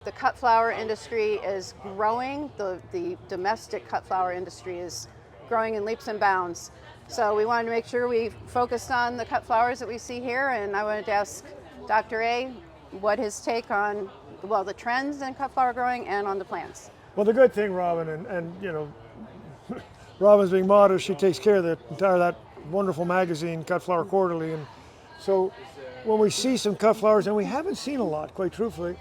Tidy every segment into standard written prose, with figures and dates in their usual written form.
The cut flower industry is growing. The domestic cut flower industry is growing in leaps and bounds. So we wanted to make sure we focused on the cut flowers that we see here, and I wanted to ask Dr. A what his take on, well, the trends in cut flower growing and on the plants. Well, the good thing, Robin, and you know, Robin's being modest, she takes care of the entire that wonderful magazine, Cut Flower Quarterly, and so when we see some cut flowers, and we haven't seen a lot, quite truthfully,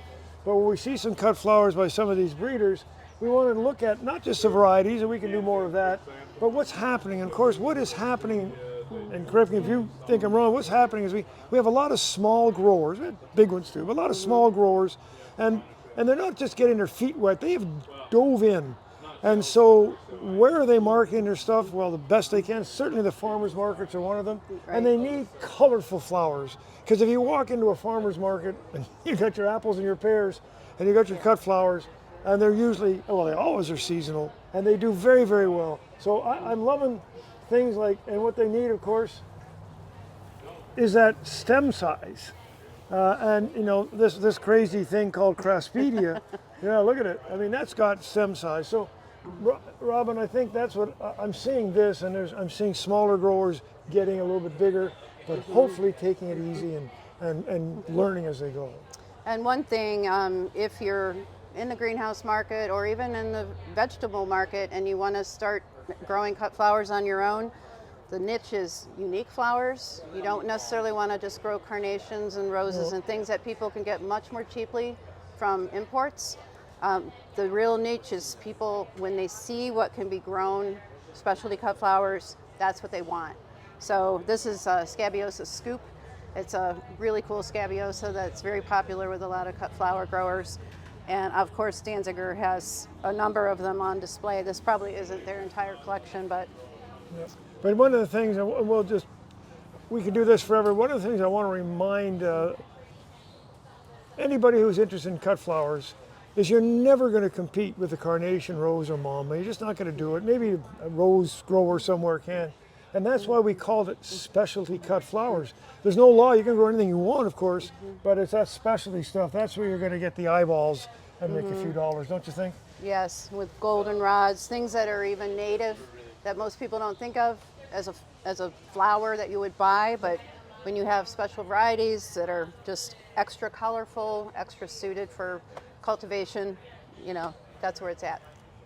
but when we see some cut flowers by some of these breeders, we want to look at not just the varieties, and we can do more of that, but what's happening. And of course, what is happening, and correct me if you think I'm wrong, what's happening is we have a lot of small growers, we have big ones too, but a lot of small growers, and they're not just getting their feet wet, they have dove in. And so where are they marketing their stuff? Well, the best they can. Certainly the farmers markets are one of them. Right. And they need colorful flowers. Because if you walk into a farmer's market and you got your apples and your pears and you got your cut flowers, and they're usually, well, they always are seasonal, and they do very, very well. So I'm loving things like, and what they need, of course, is that stem size. And you know, this crazy thing called Craspedia, yeah, look at it. I mean, that's got stem size. So, Robin, I think that's what I'm seeing this, and I'm seeing smaller growers getting a little bit bigger, but hopefully taking it easy and learning as they go. And one thing, if you're in the greenhouse market or even in the vegetable market and you want to start growing cut flowers on your own, the niche is unique flowers. You don't necessarily want to just grow carnations and roses and things that people can get much more cheaply from imports. The real niche is people, when they see what can be grown, specialty cut flowers, that's what they want. So this is Scabiosa Scoop. It's a really cool Scabiosa that's very popular with a lot of cut flower growers. And of course, Danziger has a number of them on display. This probably isn't their entire collection, but... Yeah. But one of the things, and we could do this forever, one of the things I want to remind anybody who's interested in cut flowers is you're never going to compete with the carnation, rose, or mama. You're just not going to do it. Maybe a rose grower somewhere can. And that's why we called it specialty cut flowers. There's no law, you can grow anything you want, of course, but it's that specialty stuff. That's where you're going to get the eyeballs and make a few dollars, don't you think? Yes, with golden rods, things that are even native that most people don't think of as a flower that you would buy, but when you have special varieties that are just extra colorful, extra suited for cultivation, you know, that's where it's at.